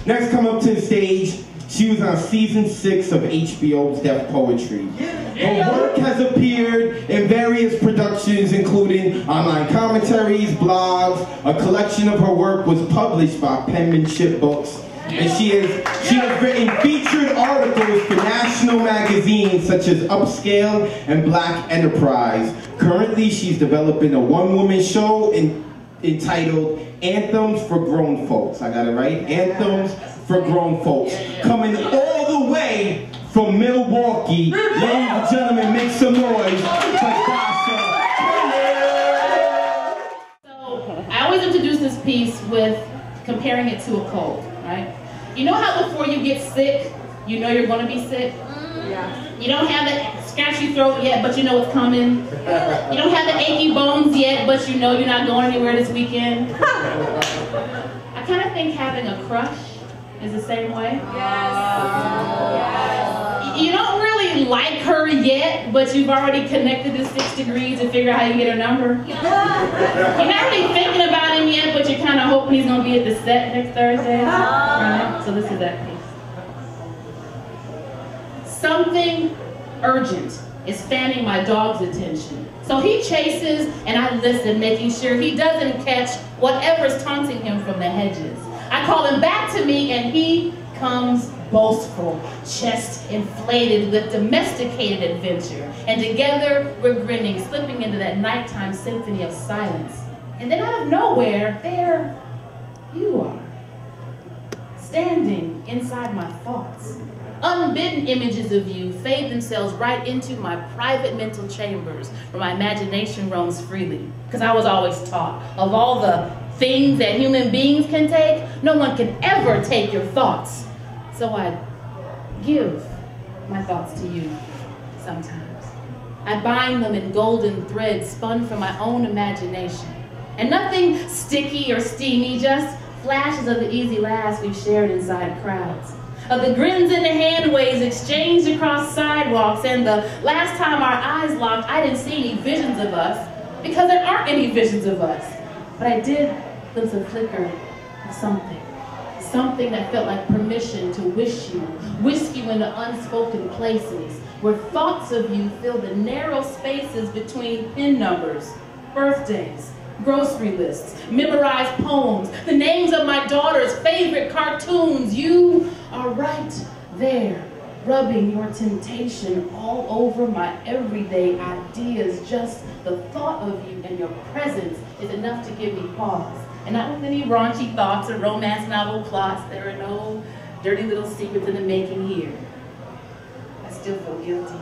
Next, come up to the stage. She was on season 6 of HBO's Deaf Poetry. Her work has appeared in various productions, including online commentaries, blogs. A collection of her work was published by Penmanship Books. And she has written featured articles for national magazines such as Upscale and Black Enterprise. Currently, she's developing a one-woman show entitled Anthems for Grown Folks. I got it right? Anthems for Grown Folks. Coming all the way from Milwaukee. Ladies and gentlemen, make some noise for Dasha. So, I always introduce this piece with comparing it to a cold, right? You know how before you get sick, you know you're going to be sick? Yeah. You don't have the scratchy throat yet, but you know it's coming. You don't have the achy bones yet, but you know you're not going anywhere this weekend. I kind of think having a crush is the same way. Yes. You don't really like her yet, but you've already connected to 6 degrees to figure out how you get her number. You're not really thinking about him yet, but you're kind of hoping he's going to be at the set next Thursday. Right? So this is that piece. Something urgent is fanning my dog's attention. So he chases and I listen, making sure he doesn't catch whatever's taunting him from the hedges. I call him back to me and he comes boastful, chest inflated with domesticated adventure. And together we're grinning, slipping into that nighttime symphony of silence. And then out of nowhere, there you are, standing inside my thoughts. Unbidden images of you fade themselves right into my private mental chambers where my imagination roams freely. Because I was always taught, of all the things that human beings can take, no one can ever take your thoughts. So I give my thoughts to you sometimes. I bind them in golden threads spun from my own imagination. And nothing sticky or steamy, just flashes of the easy laughs we've shared inside crowds. Of the grins in the handways exchanged across sidewalks, and the last time our eyes locked, I didn't see any visions of us, because there aren't any visions of us. But I did glimpse a flicker of something. Something that felt like permission to whisk you into unspoken places, where thoughts of you fill the narrow spaces between pin numbers, birthdays, grocery lists, memorized poems, the names of my daughter's favorite cartoons. You are right there, rubbing your temptation all over my everyday ideas. Just the thought of you and your presence is enough to give me pause. And not with any raunchy thoughts or romance novel plots. There are no dirty little secrets in the making here. I still feel guilty.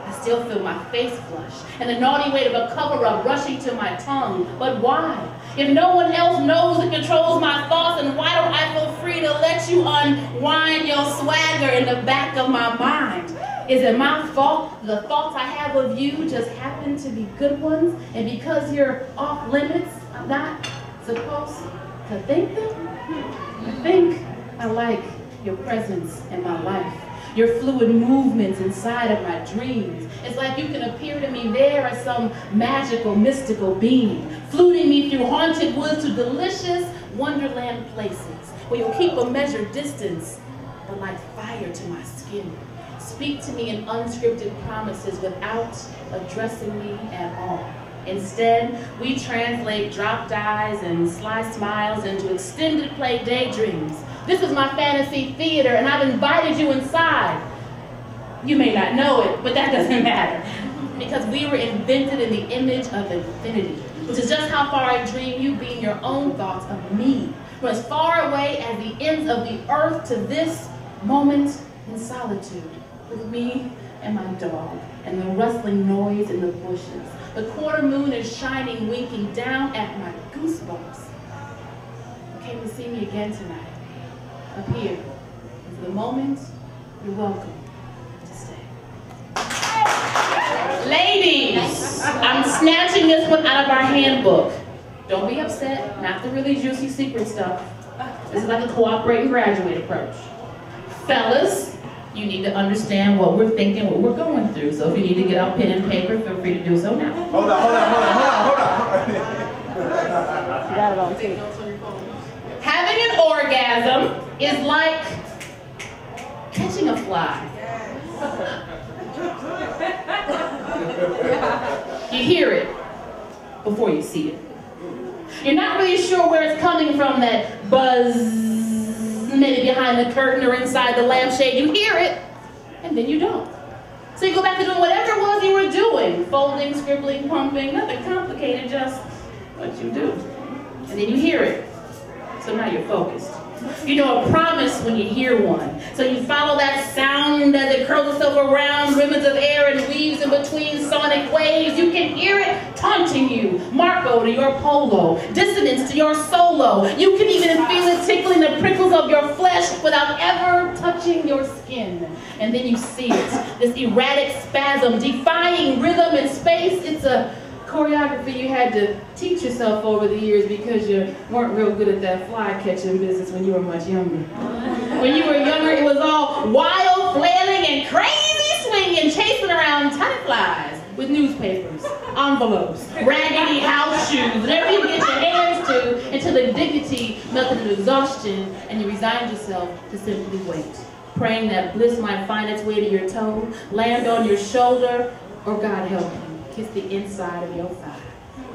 I still feel my face flush and the naughty weight of a cover-up rushing to my tongue. But why? If no one else knows and controls my thoughts, then why don't I feel free to let you unwind your swagger in the back of my mind? Is it my fault the thoughts I have of you just happen to be good ones? And because you're off limits, I'm not supposed to think them? I think I like your presence in my life. Your fluid movements inside of my dreams. It's like you can appear to me there as some magical, mystical being, fluting me through haunted woods to delicious wonderland places, where you'll keep a measured distance, but like fire to my skin. Speak to me in unscripted promises without addressing me at all. Instead, we translate dropped eyes and sly smiles into extended play daydreams. This is my fantasy theater, and I've invited you inside. You may not know it, but that doesn't matter. Because we were invented in the image of infinity, which is just how far I dream you being your own thoughts of me. From as far away as the ends of the earth to this moment in solitude, with me and my dog, and the rustling noise in the bushes. The quarter moon is shining, winking down at my goosebumps. You came to see me again tonight. Up here. And for the moment, you're welcome to stay. Ladies, I'm snatching this one out of our handbook. Don't be upset, not the really juicy secret stuff. This is like a cooperating graduate approach. Fellas, you need to understand what we're thinking, what we're going through. So if you need to get out pen and paper, feel free to do so now. Hold on. Having an orgasm is like catching a fly. You hear it before you see it. You're not really sure where it's coming from, that buzz, maybe behind the curtain or inside the lampshade. You hear it, and then you don't. So you go back to doing whatever it was you were doing. Folding, scribbling, pumping, nothing complicated, just what you do. And then you hear it. So now you're focused. You know a promise when you hear one. So you follow that sound as it curls itself around ribbons of air and weaves in between sonic waves. You can hear it taunting you. Marco to your polo. Dissonance to your solo. You can even feel it tickling the prickles of your flesh without ever touching your skin. And then you see it. This erratic spasm defying rhythm and space. It's a choreography you had to teach yourself over the years because you weren't real good at that fly catching business when you were much younger. When you were younger, it was all wild flailing and crazy swinging, chasing around tiny flies with newspapers, envelopes, raggedy house shoes, whatever you get your hands to, until the dignity melted into exhaustion and you resigned yourself to simply wait, praying that bliss might find its way to your toe, land on your shoulder, or God help you, kiss the inside of your thigh.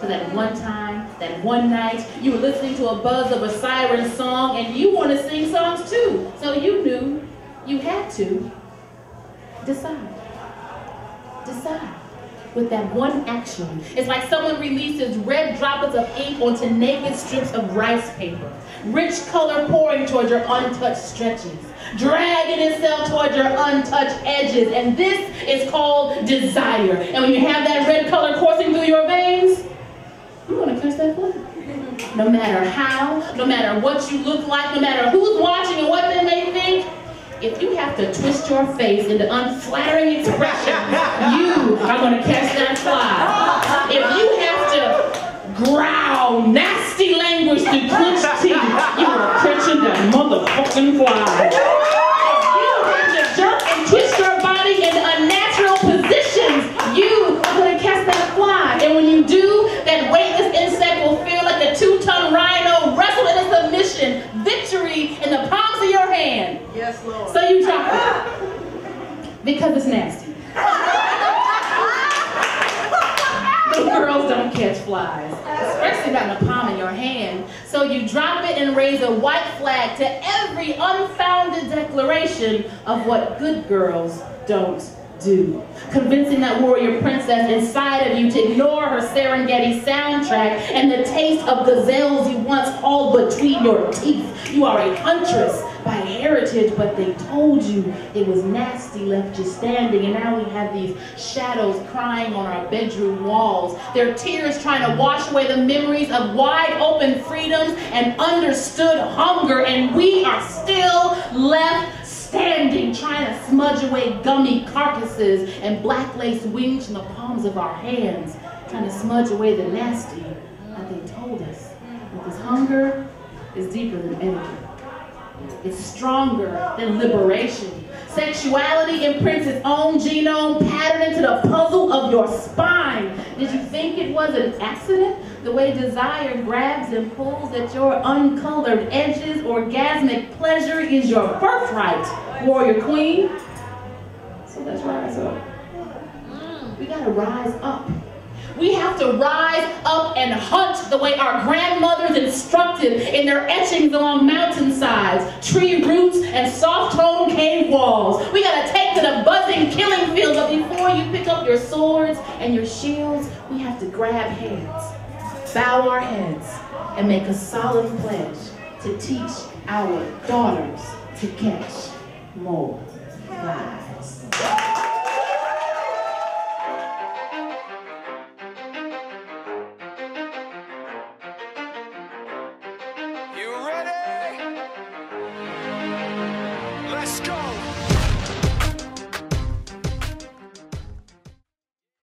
So that one time, that one night, you were listening to a buzz of a siren song and you want to sing songs too. So you knew you had to decide. Decide. With that one action. It's like someone releases red droplets of ink onto naked strips of rice paper. Rich color pouring towards your untouched stretches. Dragging itself towards your untouched edges. And this is called desire. And when you have that red color coursing through your veins, you want to catch that fly. No matter how, no matter what you look like, no matter who's watching and what they may think, if you have to twist your face into unflattering expressions, you are going to catch that fly. If you have to growl nasty language through clenched teeth, you are catching that motherfucking fly. If you have to jerk and twist your body into unnatural positions, you are going to catch that fly. And when you do, that weightless insect will feel like a 2-ton rhino wrestled into submission. Victory in the palms of your hand. Yes, Lord. So you drop it. Because it's nasty. Little girls don't catch flies. Especially not in the palm of your hand. So you drop it and raise a white flag to every unfounded declaration of what good girls don't do. Convincing that warrior princess inside of you to ignore her Serengeti soundtrack and the taste of gazelles you once hauled between your teeth. You are a huntress by heritage, but they told you it was nasty, left you standing, and now we have these shadows crying on our bedroom walls. Their tears trying to wash away the memories of wide open freedoms and understood hunger, and we are still left standing, trying to smudge away gummy carcasses and black lace wings from the palms of our hands, trying to smudge away the nasty that they told us. But this hunger is deeper than etiquette. It's stronger than liberation. Sexuality imprints its own genome pattern into the puzzle of your spine. Did you think it was an accident? The way desire grabs and pulls at your uncolored edges. Orgasmic pleasure is your birthright, warrior queen. So let's rise up. We gotta rise up. We have to rise up and hunt the way our grandmothers instructed in their etchings along mountainsides, tree roots, and soft-toned cave walls. We gotta take to the buzzing killing fields, but before you pick up your swords and your shields, we have to grab hands, bow our heads, and make a solemn pledge to teach our daughters to catch more flies.